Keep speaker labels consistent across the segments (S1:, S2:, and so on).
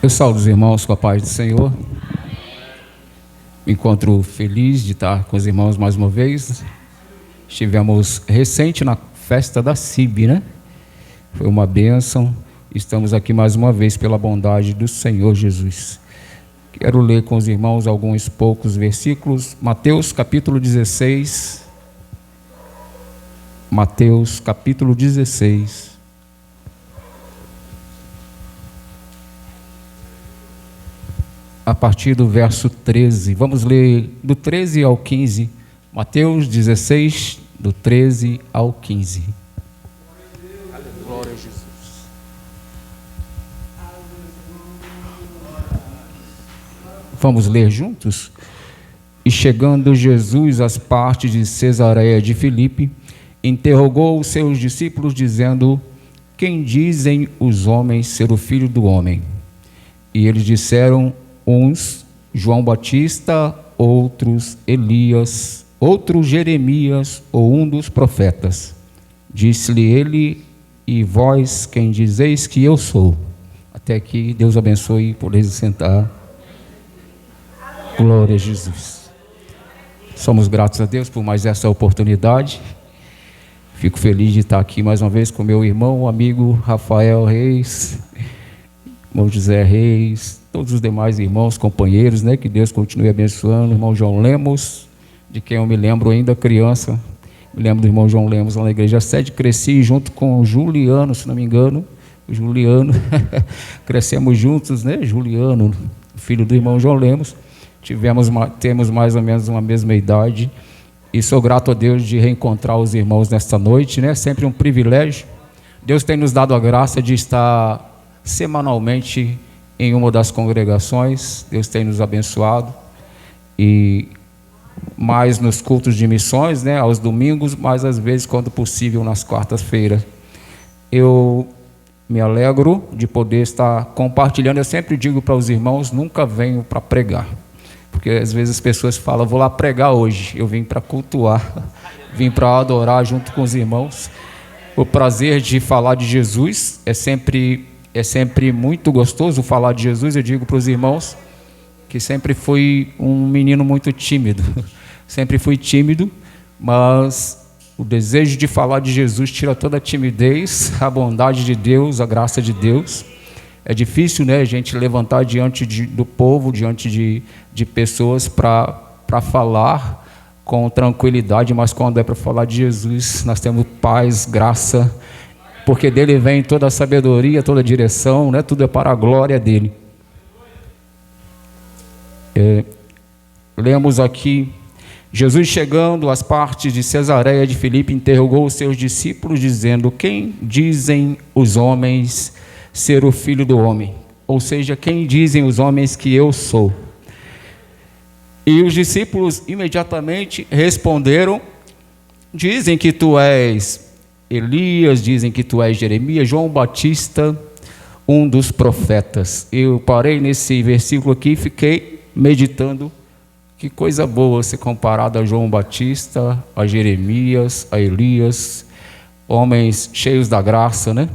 S1: Eu saúdo os irmãos com a paz do Senhor. Me encontro feliz de estar com os irmãos mais uma vez. Estivemos recente na festa da CIB, né? Foi uma bênção. Estamos aqui mais uma vez pela bondade do Senhor Jesus. Quero ler com os irmãos alguns poucos versículos. Mateus capítulo 16. Mateus capítulo 16. A partir do verso 13. Vamos ler do 13 ao 15. Mateus 16, do 13 ao 15. Glória a Jesus. Vamos ler juntos? E chegando Jesus às partes de Cesareia de Filipe, interrogou os seus discípulos, dizendo: quem dizem os homens ser o Filho do Homem? E eles disseram: uns João Batista, outros Elias, outros Jeremias ou um dos profetas. Disse-lhe ele: e vós quem dizeis que eu sou? Até aqui, Deus abençoe, podeis sentar. Glória a Jesus. Somos gratos a Deus por mais essa oportunidade. Fico feliz de estar aqui mais uma vez com meu irmão, amigo Rafael Reis, irmão José Reis, todos os demais irmãos, companheiros, né? Que Deus continue abençoando. Irmão João Lemos, de quem eu me lembro ainda criança. Me lembro do irmão João Lemos lá na igreja sede. Cresci junto com o Juliano, se não me engano. O Juliano. Crescemos juntos, né? Juliano, filho do irmão João Lemos. Temos mais ou menos uma mesma idade. E sou grato a Deus de reencontrar os irmãos nesta noite, né? Sempre um privilégio. Deus tem nos dado a graça de estar semanalmente em uma das congregações. Deus tem nos abençoado, e mais nos cultos de missões, né, aos domingos, mas às vezes, quando possível, nas quartas-feiras. Eu me alegro de poder estar compartilhando. Eu sempre digo para os irmãos: nunca venho para pregar, porque às vezes as pessoas falam: vou lá pregar hoje. Eu vim para cultuar, vim para adorar junto com os irmãos. O prazer de falar de Jesus é sempre muito gostoso falar de Jesus. Eu digo para os irmãos que sempre fui um menino muito tímido. Sempre fui tímido, mas o desejo de falar de Jesus tira toda a timidez, a bondade de Deus, a graça de Deus. É difícil, né, a gente levantar diante do povo, diante de pessoas para falar com tranquilidade, mas quando é para falar de Jesus, nós temos paz, graça, porque dele vem toda a sabedoria, toda a direção, né? Tudo é para a glória dele. Lemos aqui: Jesus, chegando às partes de Cesareia de Filipe, interrogou os seus discípulos, dizendo: quem dizem os homens ser o Filho do Homem? Ou seja, quem dizem os homens que eu sou? E os discípulos imediatamente responderam: dizem que tu és Elias, dizem que tu és Jeremias, João Batista, um dos profetas. Eu parei nesse versículo aqui e fiquei meditando. Que coisa boa ser comparado a João Batista, a Jeremias, a Elias, homens cheios da graça, né?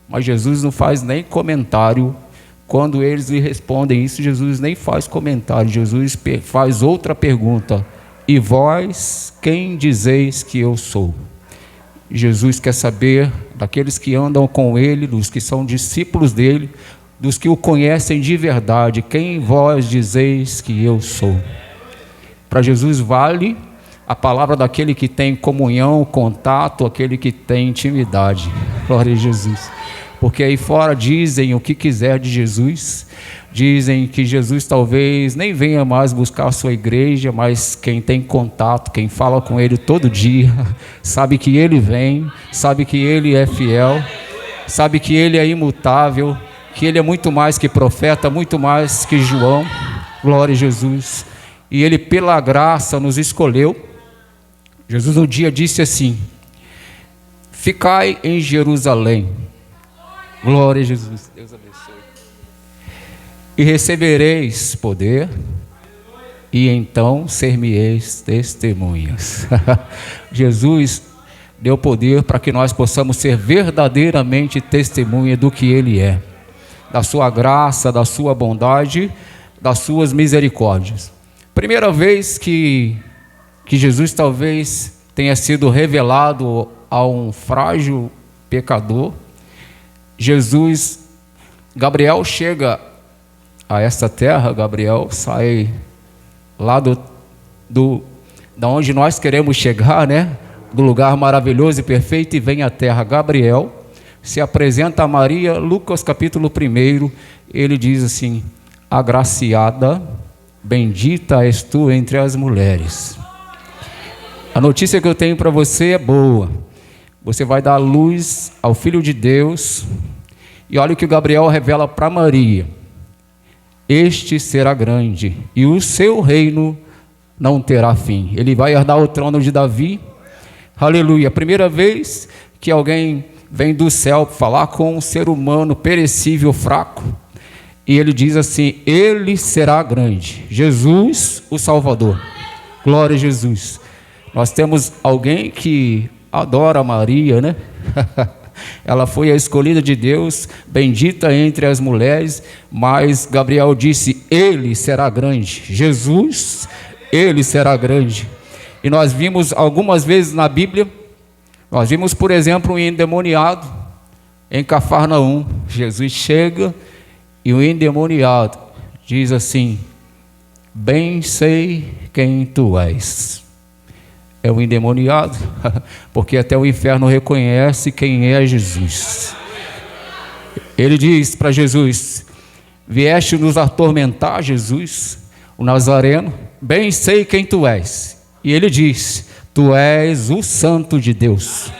S1: Mas Jesus não faz nem comentário. Quando eles lhe respondem isso, Jesus nem faz comentário. Jesus faz outra pergunta: e vós, quem dizeis que eu sou? Jesus quer saber daqueles que andam com ele, dos que são discípulos dele, dos que o conhecem de verdade: quem vós dizeis que eu sou? Para Jesus vale a palavra daquele que tem comunhão, contato, aquele que tem intimidade. Glória a Jesus. Porque aí fora dizem o que quiser de Jesus, dizem que Jesus talvez nem venha mais buscar a sua igreja, mas quem tem contato, quem fala com ele todo dia, sabe que ele vem, sabe que ele é fiel, sabe que ele é imutável, que ele é muito mais que profeta, muito mais que João. Glória a Jesus. E ele, pela graça, nos escolheu. Jesus um dia disse assim: ficai em Jerusalém. Glória a Jesus. Deus abençoe. E recebereis poder, e então ser-me-eis testemunhas. Jesus deu poder para que nós possamos ser verdadeiramente testemunha do que ele é. da sua graça, da sua bondade, das suas misericórdias. Primeira vez que Jesus talvez tenha sido revelado a um frágil pecador, Gabriel chega a esta terra. Gabriel sai lá da onde nós queremos chegar, né? Do lugar maravilhoso e perfeito, e vem à terra. Gabriel se apresenta a Maria. Lucas capítulo 1, ele diz assim: agraciada, bendita és tu entre as mulheres. A notícia que eu tenho para você é boa. Você vai dar luz ao Filho de Deus. E olha o que Gabriel revela para Maria: este será grande, e o seu reino não terá fim. Ele vai herdar o trono de Davi. Aleluia. A primeira vez que alguém vem do céu falar com um ser humano perecível, fraco, e ele diz assim: ele será grande. Jesus, o Salvador. Glória a Jesus. Nós temos alguém que adora Maria, né? Ela foi a escolhida de Deus, bendita entre as mulheres, mas Gabriel disse: ele será grande. Jesus, ele será grande. E nós vimos algumas vezes na Bíblia, nós vimos, por exemplo, um endemoniado em Cafarnaum. Jesus chega e o endemoniado diz assim: bem sei quem tu és. É o endemoniado, porque até o inferno reconhece quem é Jesus. Ele diz para Jesus: vieste nos atormentar, Jesus, o Nazareno, bem sei quem tu és. E ele diz: tu és o Santo de Deus.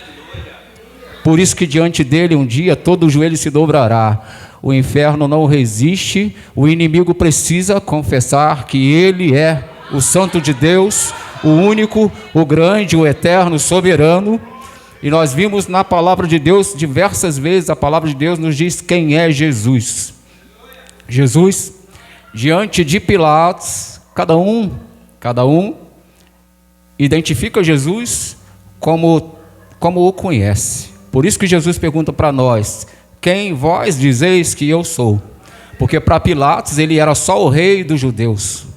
S1: Por isso que diante dele um dia todo o joelho se dobrará. O inferno não resiste, o inimigo precisa confessar que ele é o Santo de Deus, o único, o grande, o eterno, o soberano. E nós vimos na palavra de Deus diversas vezes, a palavra de Deus nos diz quem é Jesus. Jesus, diante de Pilatos, cada um identifica Jesus como o conhece. Por isso que Jesus pergunta para nós: quem vós dizeis que eu sou? Porque para Pilatos ele era só o rei dos judeus.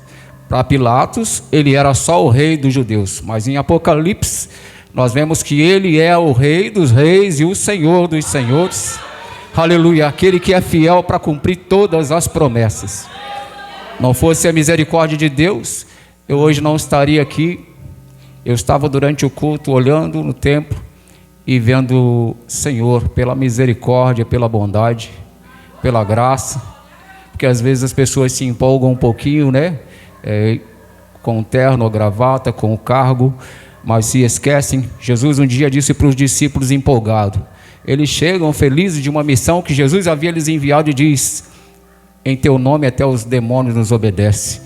S1: Para Pilatos ele era só o rei dos judeus. Mas em Apocalipse nós vemos que ele é o rei dos reis e o senhor dos senhores. Aleluia, aquele que é fiel para cumprir todas as promessas. Não fosse a misericórdia de Deus, eu hoje não estaria aqui. Eu estava durante o culto olhando no templo e vendo, Senhor, pela misericórdia, pela bondade, pela graça, porque às vezes as pessoas se empolgam um pouquinho, né? Com o terno ou gravata, com o cargo, mas se esquecem. Jesus um dia disse para os discípulos empolgados, eles chegam felizes de uma missão que Jesus havia lhes enviado e diz: em teu nome até os demônios nos obedecem.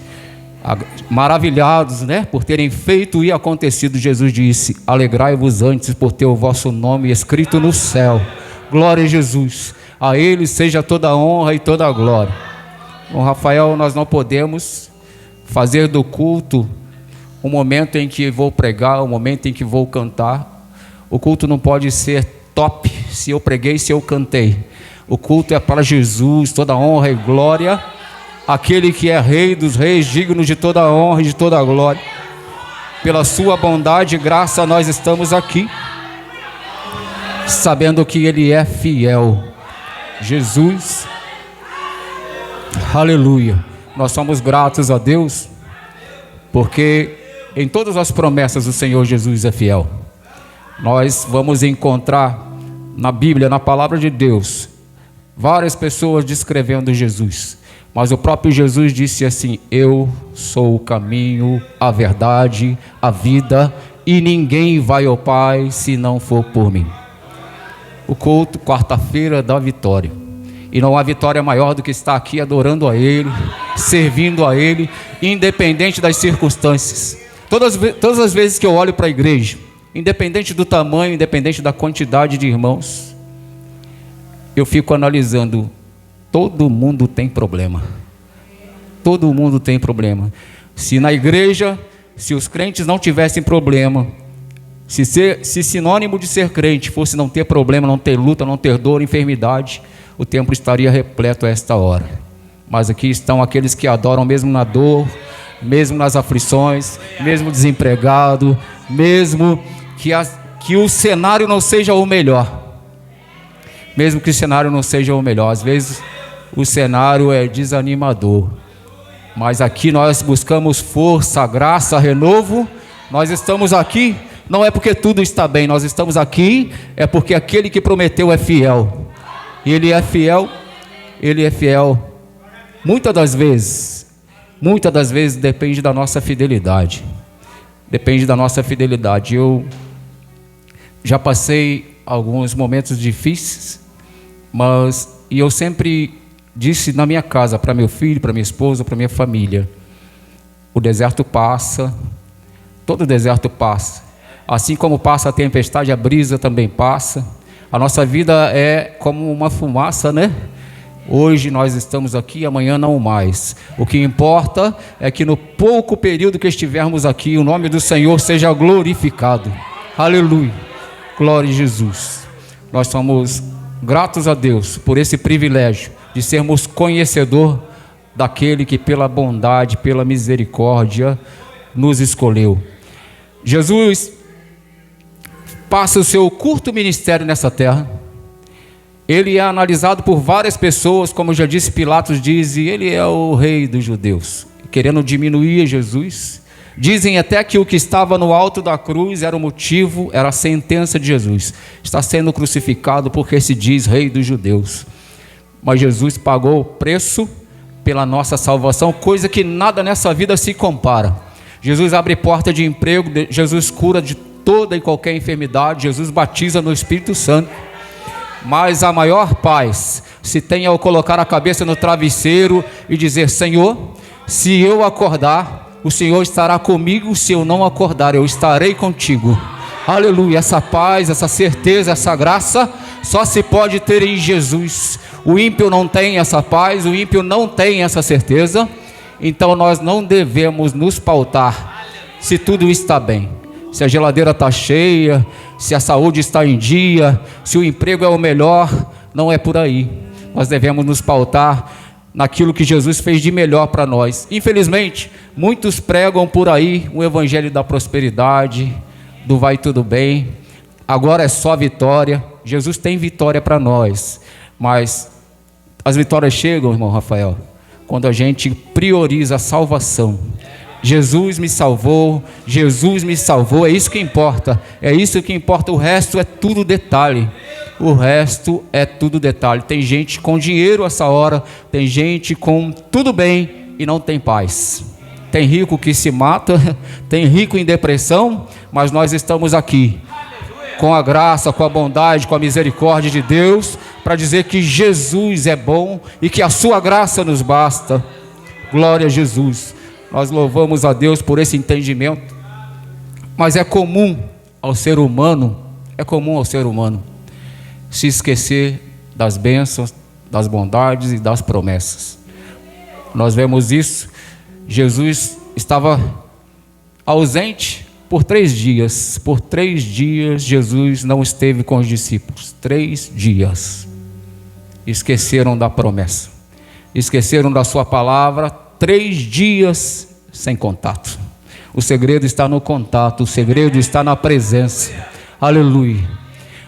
S1: Maravilhados, né, por terem feito e acontecido, Jesus disse: alegrai-vos antes por ter o vosso nome escrito no céu. Glória a Jesus, a ele seja toda a honra e toda a glória. Bom, Rafael, nós não podemos fazer do culto o momento em que vou pregar, o momento em que vou cantar. O culto não pode ser top se eu preguei, se eu cantei. O culto é para Jesus, toda a honra e glória, aquele que é rei dos reis, digno de toda a honra e de toda a glória. Pela sua bondade e graça nós estamos aqui, sabendo que ele é fiel. Jesus, aleluia. Nós somos gratos a Deus, porque em todas as promessas o Senhor Jesus é fiel. Nós vamos encontrar na Bíblia, na palavra de Deus, várias pessoas descrevendo Jesus, mas o próprio Jesus disse assim: eu sou o caminho, a verdade, a vida, e ninguém vai ao Pai se não for por mim. O culto, quarta-feira da vitória, e não há vitória maior do que estar aqui adorando a Ele, servindo a Ele, independente das circunstâncias. Todas as vezes que eu olho para a igreja, independente do tamanho, independente da quantidade de irmãos, eu fico analisando: todo mundo tem problema. Todo mundo tem problema. Se na igreja, se os crentes não tivessem problema, se sinônimo de ser crente fosse não ter problema, não ter luta, não ter dor, enfermidade, o templo estaria repleto a esta hora. Mas aqui estão aqueles que adoram mesmo na dor, mesmo nas aflições, mesmo desempregado, mesmo que o cenário não seja o melhor. Mesmo que o cenário não seja o melhor. Às vezes o cenário é desanimador. Mas aqui nós buscamos força, graça, renovo. Nós estamos aqui, não é porque tudo está bem, nós estamos aqui, é porque aquele que prometeu é fiel. E Ele é fiel, Ele é fiel. Muitas das vezes depende da nossa fidelidade. Depende da nossa fidelidade. Eu já passei alguns momentos difíceis, e eu sempre disse na minha casa, para meu filho, para minha esposa, para minha família: o deserto passa, todo deserto passa. Assim como passa a tempestade, a brisa também passa. A nossa vida é como uma fumaça, né? Hoje nós estamos aqui, amanhã não mais. O que importa é que no pouco período que estivermos aqui, o nome do Senhor seja glorificado. Aleluia. Glória a Jesus. Nós somos gratos a Deus por esse privilégio de sermos conhecedor daquele que pela bondade, pela misericórdia nos escolheu. Jesus passa o seu curto ministério nessa terra. Ele é analisado por várias pessoas, como já disse, Pilatos diz, ele é o rei dos judeus, querendo diminuir Jesus. Dizem até que o que estava no alto da cruz era o motivo, era a sentença de Jesus. Está sendo crucificado porque se diz rei dos judeus. Mas Jesus pagou o preço pela nossa salvação, coisa que nada nessa vida se compara. Jesus abre porta de emprego, Jesus cura de toda e qualquer enfermidade, Jesus batiza no Espírito Santo. Mas a maior paz se tem ao colocar a cabeça no travesseiro e dizer: Senhor, se eu acordar, o Senhor estará comigo, se eu não acordar, eu estarei contigo. Aleluia. Essa paz, essa certeza, essa graça só se pode ter em Jesus. O ímpio não tem essa paz, o ímpio não tem essa certeza. Então nós não devemos nos pautar se tudo está bem, se a geladeira está cheia, se a saúde está em dia, se o emprego é o melhor. Não é por aí. Nós devemos nos pautar naquilo que Jesus fez de melhor para nós. Infelizmente, muitos pregam por aí um evangelho da prosperidade, do vai tudo bem, agora é só vitória. Jesus tem vitória para nós, mas as vitórias chegam, irmão Rafael, quando a gente prioriza a salvação. Jesus me salvou, Jesus me salvou, é isso que importa, é isso que importa, o resto é tudo detalhe, o resto é tudo detalhe. Tem gente com dinheiro essa hora, tem gente com tudo bem e não tem paz, tem rico que se mata, tem rico em depressão, mas nós estamos aqui, com a graça, com a bondade, com a misericórdia de Deus, para dizer que Jesus é bom e que a sua graça nos basta. Glória a Jesus. Nós louvamos a Deus por esse entendimento, mas é comum ao ser humano se esquecer das bênçãos, das bondades e das promessas. Nós vemos isso. Jesus estava ausente por 3 dias. Por 3 dias Jesus não esteve com os discípulos. 3 dias. Esqueceram da promessa, esqueceram da sua palavra. 3 dias sem contato. O segredo está no contato, o segredo está na presença. Aleluia.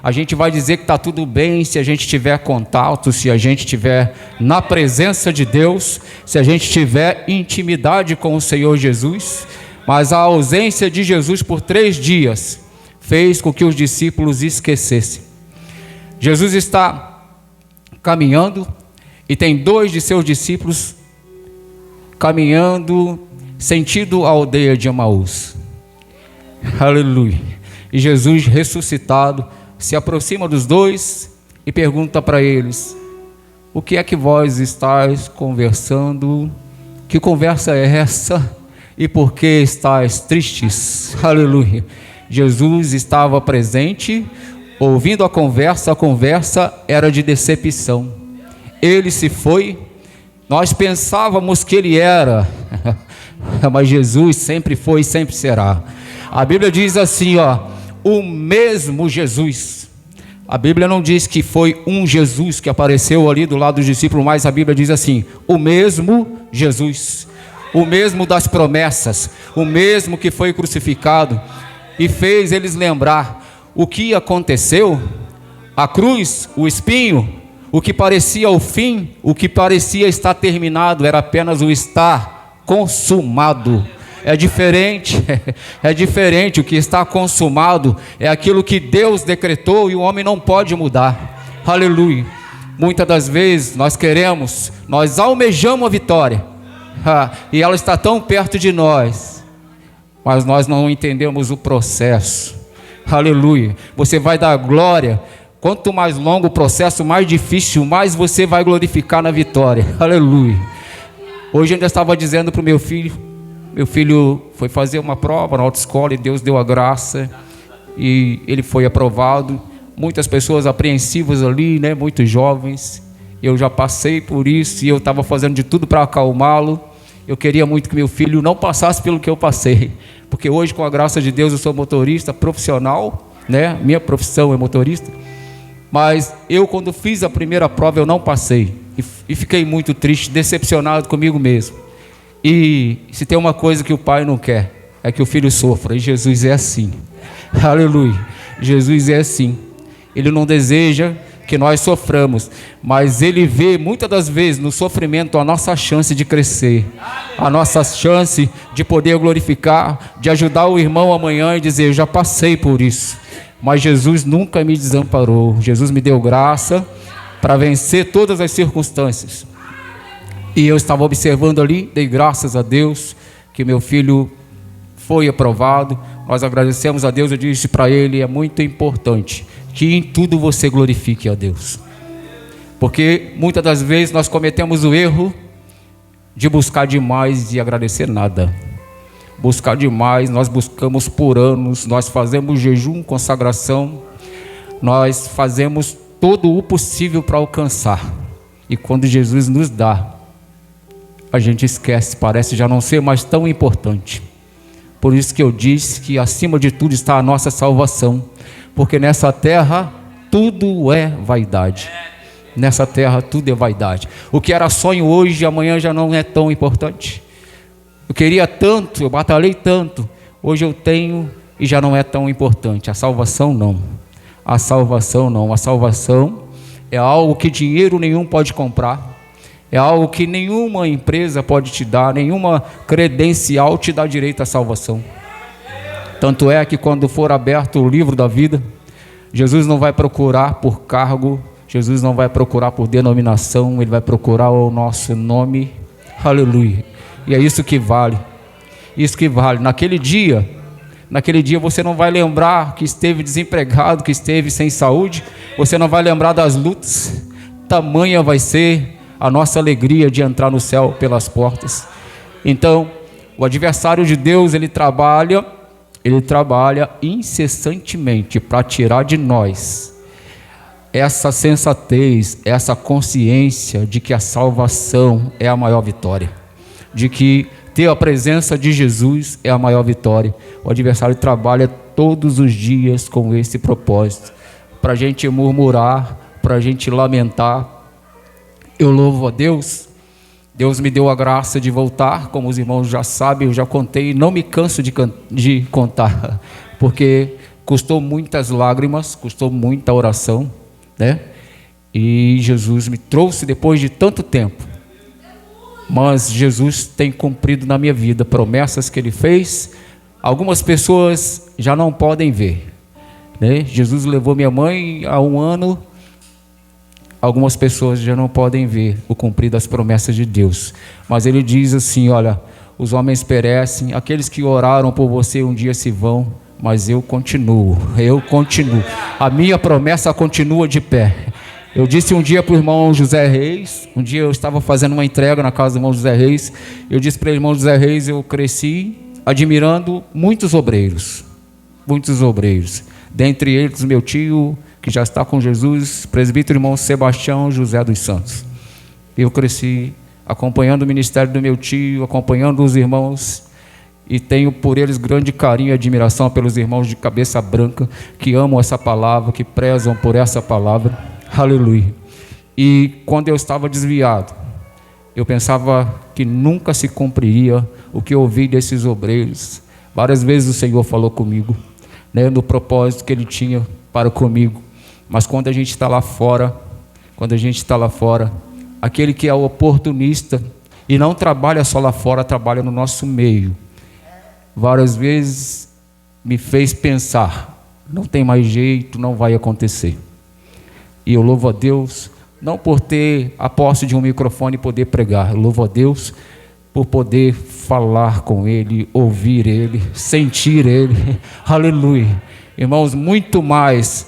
S1: A gente vai dizer que está tudo bem se a gente tiver contato, se a gente tiver na presença de Deus, se a gente tiver intimidade com o Senhor Jesus. Mas a ausência de Jesus por 3 dias fez com que os discípulos esquecessem. Jesus está caminhando e tem 2 de seus discípulos caminhando sentido a aldeia de Emaús. Aleluia. E Jesus ressuscitado se aproxima dos 2 e pergunta para eles: o que é que vós estáis conversando? Que conversa é essa? E por que estáis tristes? Aleluia. Jesus estava presente, ouvindo a conversa era de decepção. Ele se foi. Nós pensávamos que ele era, mas Jesus sempre foi e sempre será. A Bíblia diz assim, o mesmo Jesus. A Bíblia não diz que foi um Jesus que apareceu ali do lado dos discípulos, mas a Bíblia diz assim: o mesmo Jesus, o mesmo das promessas, o mesmo que foi crucificado e fez eles lembrar o que aconteceu, a cruz, o espinho, o que parecia o fim, o que parecia estar terminado, era apenas o estar consumado. É diferente, é diferente. O que está consumado é aquilo que Deus decretou e o homem não pode mudar. Aleluia. Muitas das vezes nós almejamos a vitória, e ela está tão perto de nós, mas nós não entendemos o processo. Aleluia. Você vai dar glória. Quanto mais longo o processo, mais difícil, mais você vai glorificar na vitória. Aleluia. Hoje eu ainda estava dizendo para o meu filho foi fazer uma prova na autoescola e Deus deu a graça e ele foi aprovado. Muitas pessoas apreensivas ali, né? Muitos jovens. Eu já passei por isso e eu estava fazendo de tudo para acalmá-lo. Eu queria muito que meu filho não passasse pelo que eu passei, porque hoje, com a graça de Deus, eu sou motorista profissional, né? Minha profissão é motorista. Mas eu, quando fiz a primeira prova, eu não passei e fiquei muito triste, decepcionado comigo mesmo. E se tem uma coisa que o pai não quer, é que o filho sofra, e Jesus é assim. Aleluia. Jesus é assim. Ele não deseja que nós soframos, mas ele vê muitas das vezes no sofrimento a nossa chance de crescer, a nossa chance de poder glorificar, de ajudar o irmão amanhã e dizer: eu já passei por isso, mas Jesus nunca me desamparou. Jesus me deu graça para vencer todas as circunstâncias. E eu estava observando ali, dei graças a Deus que meu filho foi aprovado. Nós agradecemos a Deus. Eu disse para ele: é muito importante que em tudo você glorifique a Deus, porque muitas das vezes nós cometemos o erro de buscar demais e agradecer nada. Buscar demais, nós buscamos por anos, nós fazemos jejum, consagração, nós fazemos todo o possível para alcançar, e quando Jesus nos dá, a gente esquece, parece já não ser mais tão importante. Por isso que eu disse que acima de tudo está a nossa salvação, porque nessa terra tudo é vaidade. Nessa terra tudo é vaidade. O que era sonho hoje, amanhã já não é tão importante. Eu queria tanto, eu batalhei tanto, hoje eu tenho e já não é tão importante. A salvação não. A salvação não. A salvação é algo que dinheiro nenhum pode comprar. É algo que nenhuma empresa pode te dar, nenhuma credencial te dá direito à salvação. Tanto é que quando for aberto o livro da vida, Jesus não vai procurar por cargo, Jesus não vai procurar por denominação, Ele vai procurar o nosso nome. Aleluia. E é isso que vale. Isso que vale. Naquele dia você não vai lembrar que esteve desempregado, que esteve sem saúde. Você não vai lembrar das lutas. Tamanha vai ser a nossa alegria de entrar no céu pelas portas. Então, o adversário de Deus, ele trabalha incessantemente para tirar de nós essa sensatez, essa consciência de que a salvação é a maior vitória, de que ter a presença de Jesus é a maior vitória. O adversário trabalha todos os dias com esse propósito, para a gente murmurar, para a gente lamentar. Eu louvo a Deus. Deus me deu a graça de voltar, como os irmãos já sabem, eu já contei, não me canso de contar, porque custou muitas lágrimas, custou muita oração, né? E Jesus me trouxe depois de tanto tempo, mas Jesus tem cumprido na minha vida promessas que Ele fez. Algumas pessoas já não podem ver, né? Jesus levou minha mãe há 1 ano. Algumas pessoas já não podem ver o cumprir das promessas de Deus, mas Ele diz assim: olha, os homens perecem, aqueles que oraram por você um dia se vão, mas eu continuo, a minha promessa continua de pé. Eu disse um dia para o irmão José Reis, um dia eu estava fazendo uma entrega na casa do irmão José Reis, eu disse para o irmão José Reis: eu cresci admirando muitos obreiros, dentre eles meu tio, que já está com Jesus, presbítero irmão Sebastião José dos Santos. Eu cresci acompanhando o ministério do meu tio, acompanhando os irmãos, e tenho por eles grande carinho e admiração pelos irmãos de cabeça branca que amam essa palavra, que prezam por essa palavra. Aleluia. E quando eu estava desviado, eu pensava que nunca se cumpriria o que eu ouvi desses obreiros. Várias vezes o Senhor falou comigo, né, no propósito que Ele tinha para comigo. Mas quando a gente está lá fora, aquele que é o oportunista e não trabalha só lá fora, trabalha no nosso meio, várias vezes me fez pensar, não tem mais jeito, não vai acontecer. E eu louvo a Deus, não por ter a posse de um microfone e poder pregar, eu louvo a Deus por poder falar com Ele, ouvir Ele, sentir Ele. Aleluia. Irmãos, muito mais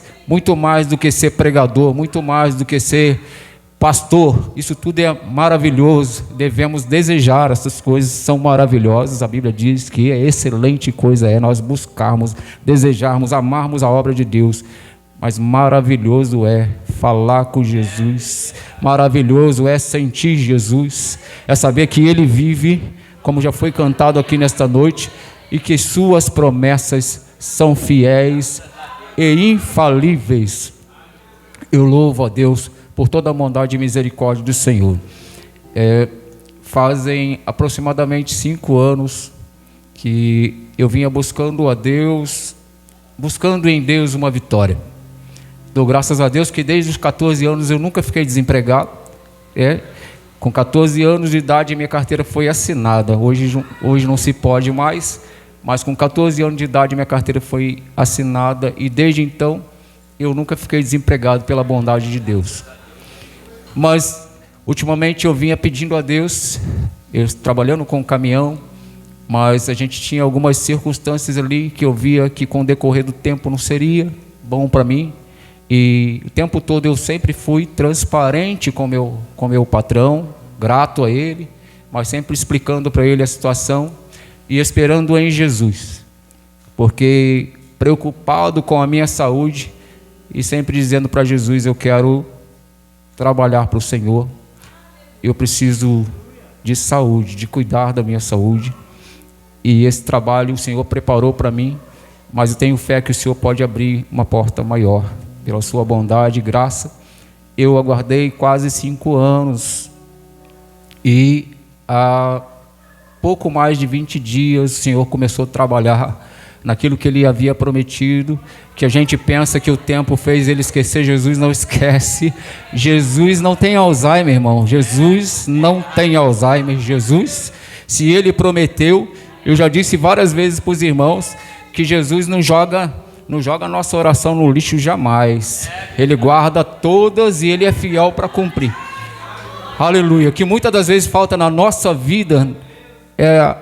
S1: do que ser pregador, muito mais do que ser pastor, isso tudo é maravilhoso, devemos desejar, essas coisas são maravilhosas. A Bíblia diz que é excelente coisa nós buscarmos, desejarmos, amarmos a obra de Deus, mas maravilhoso é falar com Jesus, maravilhoso é sentir Jesus, é saber que Ele vive, como já foi cantado aqui nesta noite, e que suas promessas são fiéis e infalíveis. Eu louvo a Deus por toda a bondade e misericórdia do Senhor. Fazem aproximadamente 5 anos que eu vinha buscando a Deus, buscando em Deus uma vitória. Dou graças a Deus que desde os 14 anos eu nunca fiquei desempregado. Com 14 anos de idade minha carteira foi assinada. Hoje não se pode mais, mas com 14 anos de idade minha carteira foi assinada e desde então eu nunca fiquei desempregado pela bondade de Deus. Mas ultimamente eu vinha pedindo a Deus, eu trabalhando com caminhão, mas a gente tinha algumas circunstâncias ali que eu via que com o decorrer do tempo não seria bom para mim. E o tempo todo eu sempre fui transparente com meu patrão, grato a ele, mas sempre explicando para ele a situação e esperando em Jesus, porque preocupado com a minha saúde e sempre dizendo para Jesus, eu quero trabalhar para o Senhor, eu preciso de saúde, de cuidar da minha saúde, e esse trabalho o Senhor preparou para mim, mas eu tenho fé que o Senhor pode abrir uma porta maior, pela sua bondade e graça. Eu aguardei quase 5 anos, e há pouco mais de 20 dias o Senhor começou a trabalhar naquilo que Ele havia prometido, que a gente pensa que o tempo fez Ele esquecer. Jesus não esquece, Jesus não tem Alzheimer, irmão, Jesus não tem Alzheimer. Jesus, se Ele prometeu, eu já disse várias vezes para os irmãos, que Jesus não joga a nossa oração no lixo jamais, Ele guarda todas e Ele é fiel para cumprir. Aleluia. Que muitas das vezes falta na nossa vida é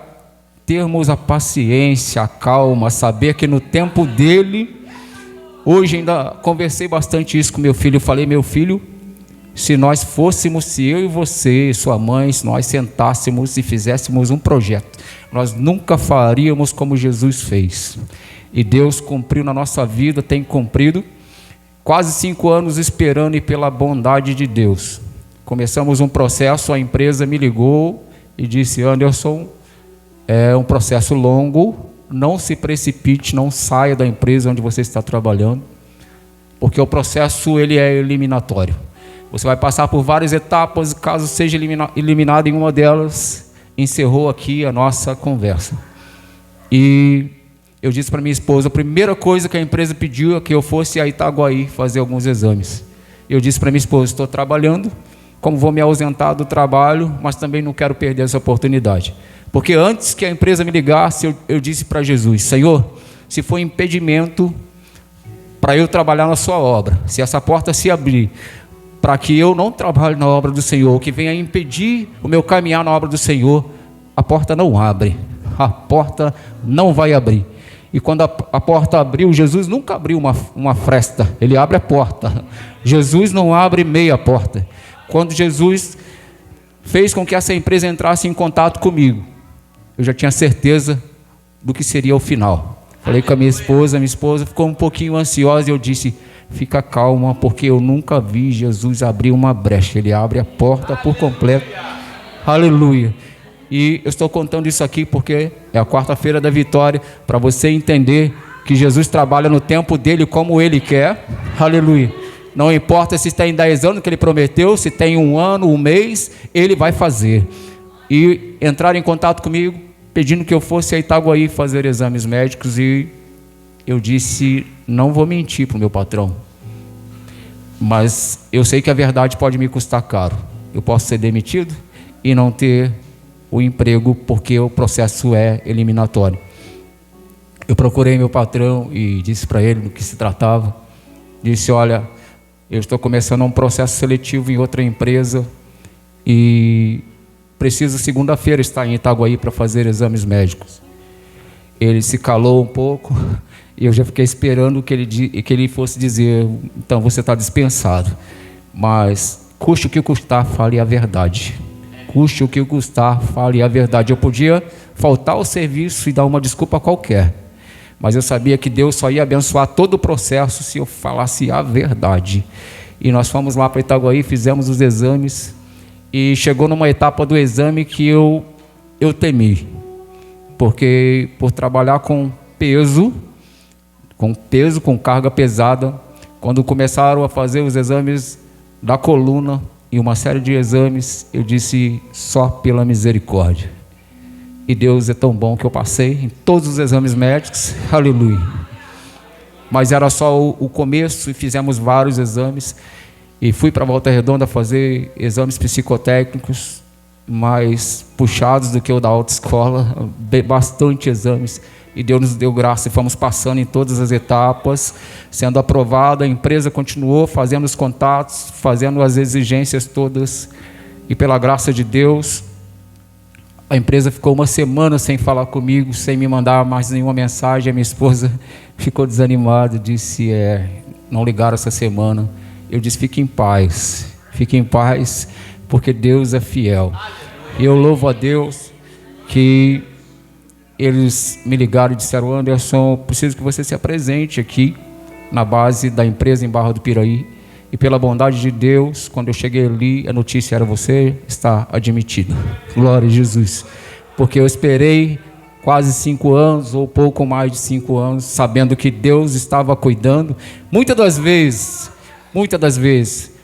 S1: termos a paciência, a calma, saber que no tempo dele. Hoje ainda conversei bastante isso com meu filho. Eu falei, meu filho, se eu e você, sua mãe, se nós sentássemos e fizéssemos um projeto, nós nunca faríamos como Jesus fez. E Deus cumpriu na nossa vida, tem cumprido. Quase 5 anos esperando, e pela bondade de Deus começamos um processo. A empresa me ligou e disse, Anderson, é um processo longo, não se precipite, não saia da empresa onde você está trabalhando, porque o processo ele é eliminatório. Você vai passar por várias etapas, caso seja eliminado em uma delas, encerrou aqui a nossa conversa. E eu disse para minha esposa, a primeira coisa que a empresa pediu é que eu fosse a Itaguaí fazer alguns exames. Eu disse para minha esposa, estou trabalhando, como vou me ausentar do trabalho, mas também não quero perder essa oportunidade. Porque antes que a empresa me ligasse, eu disse para Jesus, Senhor, se for impedimento para eu trabalhar na sua obra, se essa porta se abrir, para que eu não trabalhe na obra do Senhor, que venha impedir o meu caminhar na obra do Senhor, a porta não abre, a porta não vai abrir. E quando a porta abriu, Jesus nunca abriu uma fresta, Ele abre a porta. Jesus não abre meia porta. Quando Jesus fez com que essa empresa entrasse em contato comigo, eu já tinha certeza do que seria o final. Falei com a minha esposa ficou um pouquinho ansiosa e eu disse, fica calma, porque eu nunca vi Jesus abrir uma brecha, Ele abre a porta por completo. Aleluia. E eu estou contando isso aqui porque é a quarta-feira da vitória, para você entender que Jesus trabalha no tempo dele como ele quer. Aleluia. Não importa se tem 10 anos que ele prometeu, se tem 1 ano, 1 mês, ele vai fazer. E entraram em contato comigo, pedindo que eu fosse a Itaguaí fazer exames médicos, e eu disse, não vou mentir para o meu patrão, mas eu sei que a verdade pode me custar caro. Eu posso ser demitido e não ter o emprego, porque o processo é eliminatório. Eu procurei meu patrão e disse para ele do que se tratava. Disse, olha, eu estou começando um processo seletivo em outra empresa e preciso segunda-feira estar em Itaguaí para fazer exames médicos. Ele se calou um pouco e eu já fiquei esperando que ele fosse dizer, então você está dispensado. Mas custe o que custar, fale a verdade. Custe o que custar, fale a verdade. Eu podia faltar ao serviço e dar uma desculpa qualquer, mas eu sabia que Deus só ia abençoar todo o processo se eu falasse a verdade. E nós fomos lá para Itaguaí, fizemos os exames, e chegou numa etapa do exame que eu temi, porque por trabalhar com peso, com carga pesada, quando começaram a fazer os exames da coluna e uma série de exames, eu disse, só pela misericórdia. E Deus é tão bom que eu passei em todos os exames médicos, aleluia. Mas era só o começo, e fizemos vários exames, e fui para Volta Redonda fazer exames psicotécnicos mais puxados do que o da autoescola, bastante exames, e Deus nos deu graça e fomos passando em todas as etapas, sendo aprovado. A empresa continuou fazendo os contatos, fazendo as exigências todas, e pela graça de Deus, a empresa ficou 1 semana sem falar comigo, sem me mandar mais nenhuma mensagem. A minha esposa ficou desanimada, disse, não ligaram essa semana. Eu disse, fique em paz, porque Deus é fiel. E eu louvo a Deus que eles me ligaram e disseram, Anderson, preciso que você se apresente aqui na base da empresa em Barra do Piraí. E pela bondade de Deus, quando eu cheguei ali, a notícia era, você está admitido. Glória a Jesus. Porque eu esperei quase 5 anos, ou pouco mais de 5 anos, sabendo que Deus estava cuidando. Muitas das vezes,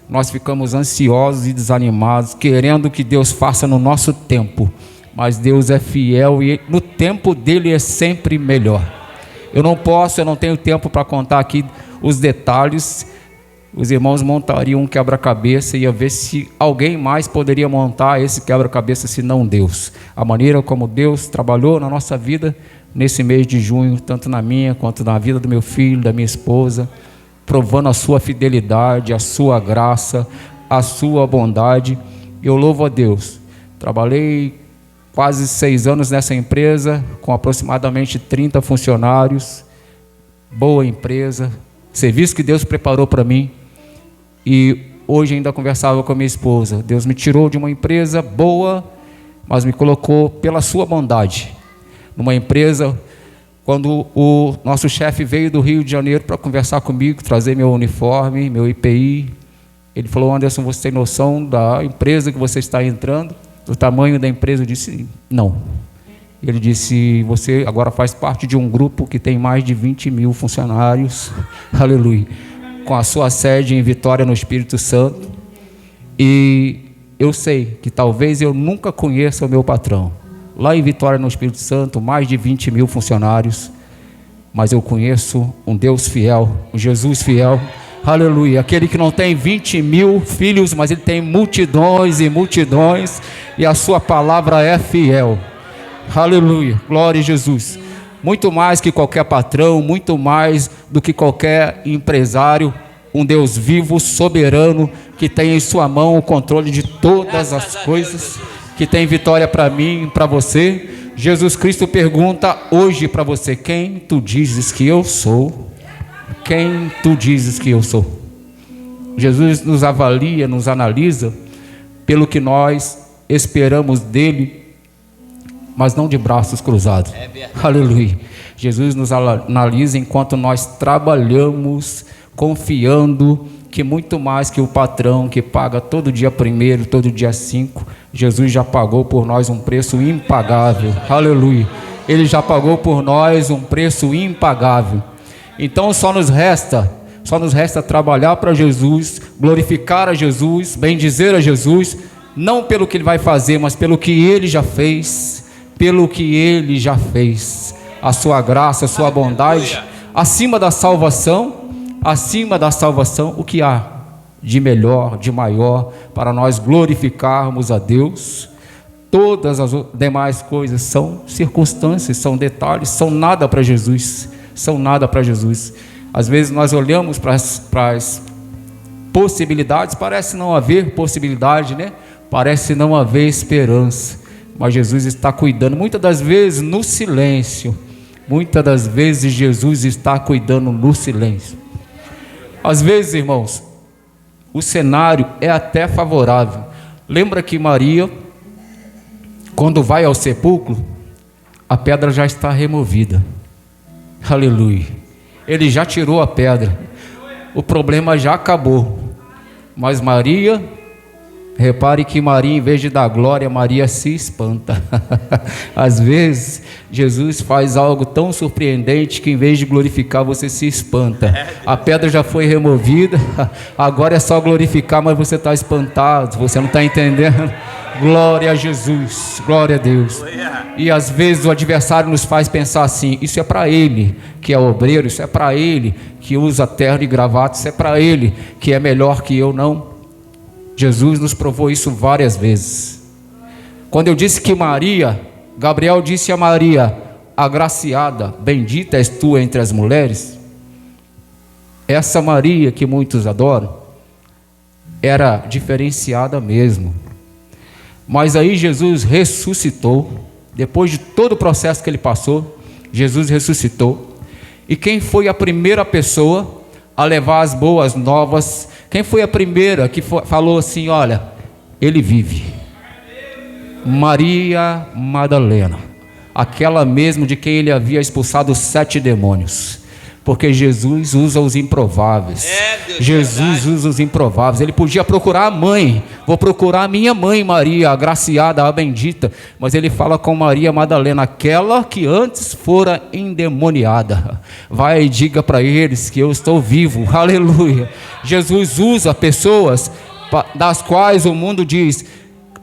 S1: nós ficamos ansiosos e desanimados, querendo que Deus faça no nosso tempo. Mas Deus é fiel e no tempo dele é sempre melhor. Eu não tenho tempo para contar aqui os detalhes. Os irmãos montariam um quebra-cabeça e ia ver se alguém mais poderia montar esse quebra-cabeça, se não Deus. A maneira como Deus trabalhou na nossa vida nesse mês de junho, tanto na minha quanto na vida do meu filho, da minha esposa, provando a sua fidelidade, a sua graça, a sua bondade. Eu louvo a Deus. Trabalhei quase 6 anos nessa empresa, com aproximadamente 30 funcionários, boa empresa, serviço que Deus preparou para mim. E hoje ainda conversava com a minha esposa, Deus me tirou de uma empresa boa, mas me colocou pela sua bondade, numa empresa, quando o nosso chefe veio do Rio de Janeiro para conversar comigo, trazer meu uniforme, meu IPI, ele falou, Anderson, você tem noção da empresa que você está entrando? Do tamanho da empresa? Eu disse, não. Ele disse, você agora faz parte de um grupo que tem mais de 20 mil funcionários, aleluia, com a sua sede em Vitória, no Espírito Santo, e eu sei que talvez eu nunca conheça o meu patrão, lá em Vitória, no Espírito Santo, mais de 20 mil funcionários, mas eu conheço um Deus fiel, um Jesus fiel, aleluia, aquele que não tem 20 mil filhos, mas ele tem multidões e multidões, e a sua palavra é fiel, aleluia, glória a Jesus. Muito mais que qualquer patrão, muito mais do que qualquer empresário, um Deus vivo, soberano, que tem em sua mão o controle de todas as coisas, que tem vitória para mim, para você. Jesus Cristo pergunta hoje para você, quem tu dizes que eu sou? Quem tu dizes que eu sou? Jesus nos avalia, nos analisa pelo que nós esperamos dele, mas não de braços cruzados. Aleluia. Jesus nos analisa enquanto nós trabalhamos, confiando que muito mais que o patrão que paga todo dia 1º, todo dia 5, Jesus já pagou por nós um preço impagável. Aleluia. Ele já pagou por nós um preço impagável. Então só nos resta trabalhar para Jesus, glorificar a Jesus, bendizer a Jesus, não pelo que Ele vai fazer, mas pelo que Ele já fez, a sua graça, a sua bondade, acima da salvação, o que há de melhor, de maior, para nós glorificarmos a Deus. Todas as demais coisas são circunstâncias, são detalhes, são nada para Jesus, Às vezes nós olhamos para as possibilidades, parece não haver possibilidade, né? Parece não haver esperança, mas Jesus está cuidando, muitas das vezes no silêncio, Jesus está cuidando no silêncio. Às vezes, irmãos, o cenário é até favorável. Lembra que Maria, quando vai ao sepulcro, a pedra já está removida. Aleluia. Ele já tirou a pedra. O problema já acabou. Mas Maria, repare que Maria, em vez de dar glória, Maria se espanta. Às vezes, Jesus faz algo tão surpreendente que em vez de glorificar, você se espanta. A pedra já foi removida, agora é só glorificar, mas você está espantado, você não está entendendo. Glória a Jesus, glória a Deus. E às vezes o adversário nos faz pensar assim: isso é para ele que é obreiro, isso é para ele que usa terno e gravata, isso é para ele que é melhor que eu. Não. Jesus nos provou isso várias vezes. Quando eu disse que Maria, Gabriel disse a Maria: agraciada, bendita és tu entre as mulheres. Essa Maria que muitos adoram era diferenciada mesmo. Mas aí Jesus ressuscitou, depois de todo o processo que ele passou, Jesus ressuscitou. E quem foi a primeira pessoa a levar as boas novas? Quem foi a primeira que falou assim: olha, ele vive? Maria Madalena, aquela mesmo de quem ele havia expulsado 7 demônios. Porque Jesus usa os improváveis. Jesus usa os improváveis. Ele podia procurar a mãe. Vou procurar a minha mãe Maria, a agraciada, a bendita. Mas ele fala com Maria Madalena, aquela que antes fora endemoniada. Vai e diga para eles que eu estou vivo. Aleluia. Jesus usa pessoas das quais o mundo diz: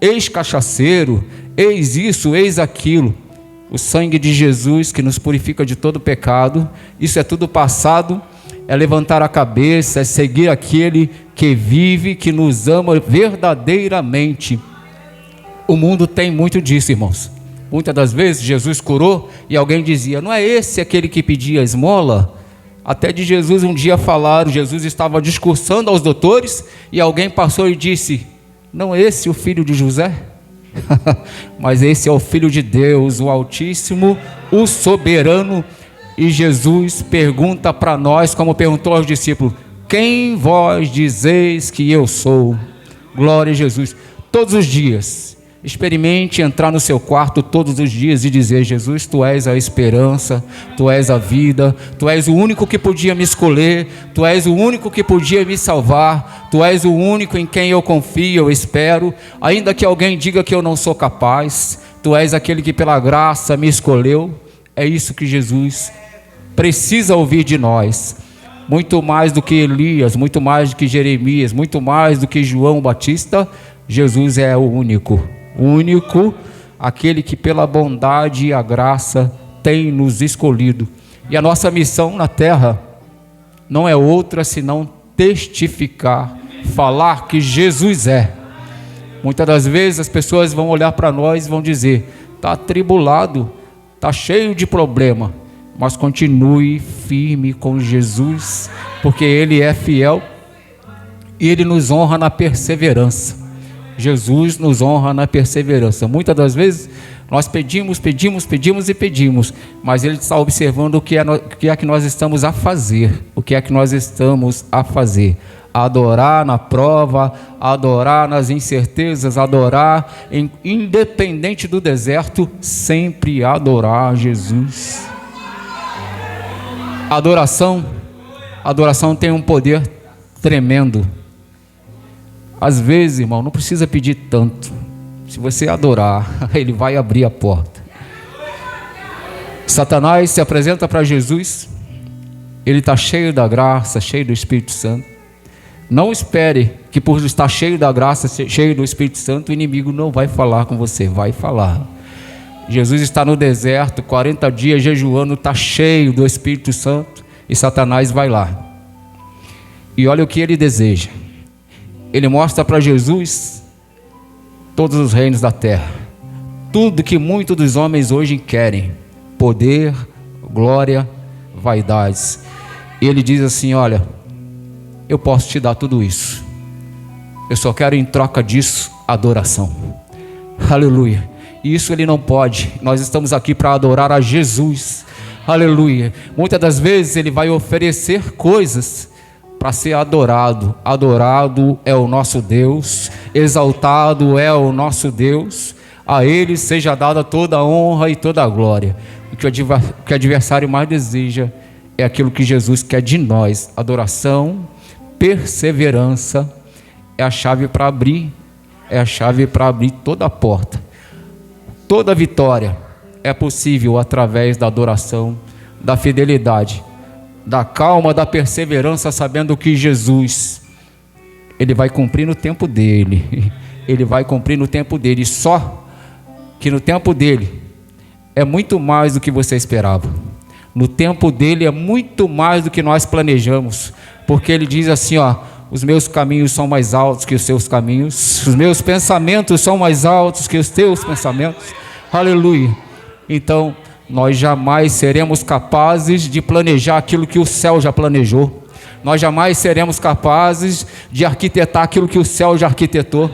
S1: eis cachaceiro, eis isso, eis aquilo. O sangue de Jesus que nos purifica de todo pecado, isso é tudo passado. É levantar a cabeça, é seguir aquele que vive, que nos ama verdadeiramente. O mundo tem muito disso, irmãos. Muitas das vezes Jesus curou e alguém dizia: não é esse aquele que pedia esmola? Até de Jesus um dia falaram, Jesus estava discursando aos doutores e alguém passou e disse: não é esse o filho de José? Mas esse é o Filho de Deus, o Altíssimo, o Soberano. E Jesus pergunta para nós, como perguntou aos discípulos: quem vós dizeis que eu sou? Glória a Jesus. Todos os dias, experimente entrar no seu quarto todos os dias e dizer: Jesus, tu és a esperança, tu és a vida, tu és o único que podia me escolher, tu és o único que podia me salvar, tu és o único em quem eu confio, eu espero, ainda que alguém diga que eu não sou capaz, tu és aquele que pela graça me escolheu. É isso que Jesus precisa ouvir de nós, muito mais do que Elias, muito mais do que Jeremias, muito mais do que João Batista. Jesus é o único, aquele que pela bondade e a graça tem nos escolhido. E a nossa missão na terra não é outra senão testificar, falar que Jesus é. Muitas das vezes as pessoas vão olhar para nós e vão dizer: está atribulado, está cheio de problema, mas continue firme com Jesus, porque Ele é fiel e Ele nos honra na perseverança. Jesus nos honra na perseverança. Muitas das vezes nós pedimos, mas Ele está observando o que é que nós estamos a fazer. O que é que nós estamos a fazer? Adorar na prova, adorar nas incertezas, adorar independente do deserto, sempre adorar Jesus. Adoração tem um poder tremendo. Às vezes, irmão, não precisa pedir tanto. Se você adorar, Ele vai abrir a porta. Satanás se apresenta para Jesus. Ele está cheio da graça, cheio do Espírito Santo. Não espere que por estar cheio da graça, cheio do Espírito Santo, o inimigo não vai falar com você. Vai falar. Jesus está no deserto, 40 dias jejuando, está cheio do Espírito Santo, e Satanás vai lá. E olha o que ele deseja. Ele mostra para Jesus todos os reinos da terra. Tudo que muitos dos homens hoje querem. Poder, glória, vaidades. E ele diz assim: olha, eu posso te dar tudo isso. Eu só quero em troca disso adoração. Aleluia. E isso ele não pode. Nós estamos aqui para adorar a Jesus. Aleluia. Muitas das vezes ele vai oferecer coisas para ser adorado. Adorado é o nosso Deus. Exaltado é o nosso Deus. A Ele seja dada toda a honra e toda a glória. O que o adversário mais deseja é aquilo que Jesus quer de nós. Adoração, perseverança é a chave para abrir. É a chave para abrir toda a porta. Toda vitória é possível através da adoração, da fidelidade, da calma, da perseverança, sabendo que Jesus, Ele vai cumprir no tempo dEle. Ele vai cumprir no tempo dEle. Só que no tempo dEle é muito mais do que você esperava. No tempo dEle é muito mais do que nós planejamos. Porque Ele diz assim, ó: os meus caminhos são mais altos que os seus caminhos. Os meus pensamentos são mais altos que os teus pensamentos. Aleluia. Então, nós jamais seremos capazes de planejar aquilo que o céu já planejou. Nós jamais seremos capazes de arquitetar aquilo que o céu já arquitetou.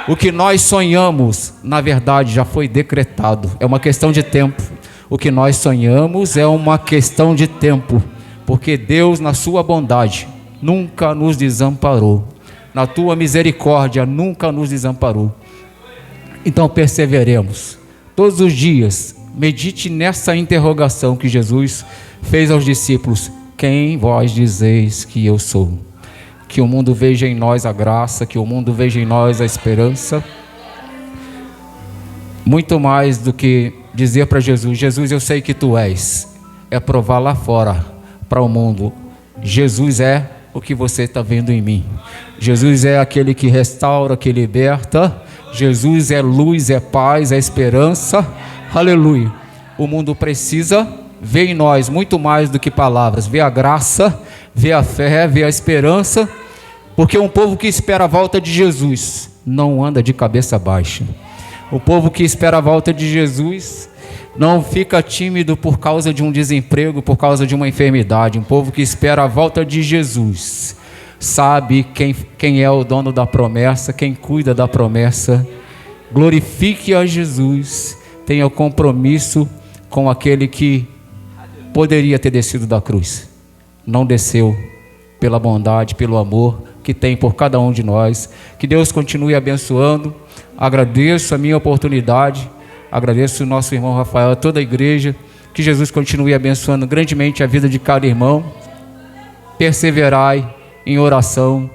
S1: O que nós sonhamos, na verdade, já foi decretado. É uma questão de tempo. O que nós sonhamos é uma questão de tempo. Porque Deus, na sua bondade, nunca nos desamparou. Na tua misericórdia, nunca nos desamparou. Então perseveremos. Todos os dias, medite nessa interrogação que Jesus fez aos discípulos: quem vós dizeis que eu sou? Que o mundo veja em nós a graça, que o mundo veja em nós a esperança. Muito mais do que dizer para Jesus: Jesus, eu sei que tu és. É provar lá fora para o mundo: Jesus é o que você está vendo em mim. Jesus é aquele que restaura, que liberta. Jesus é luz, é paz, é esperança. Aleluia. O mundo precisa ver em nós muito mais do que palavras. Ver a graça, ver a fé, ver a esperança. Porque um povo que espera a volta de Jesus não anda de cabeça baixa. O povo que espera a volta de Jesus não fica tímido por causa de um desemprego, por causa de uma enfermidade. Um povo que espera a volta de Jesus sabe quem é o dono da promessa, quem cuida da promessa. Glorifique a Jesus, tenha compromisso com aquele que poderia ter descido da cruz. Não desceu, pela bondade, pelo amor que tem por cada um de nós. Que Deus continue abençoando. Agradeço a minha oportunidade, agradeço o nosso irmão Rafael, toda a igreja. Que Jesus continue abençoando grandemente a vida de cada irmão. Perseverai em oração.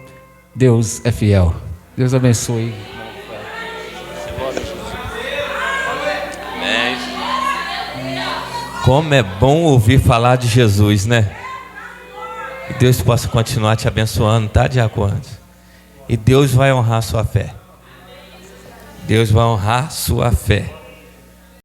S1: Deus é fiel. Deus abençoe.
S2: Como é bom ouvir falar de Jesus, né? Que Deus possa continuar te abençoando, tá, diácono? E Deus vai honrar sua fé. Deus vai honrar sua fé.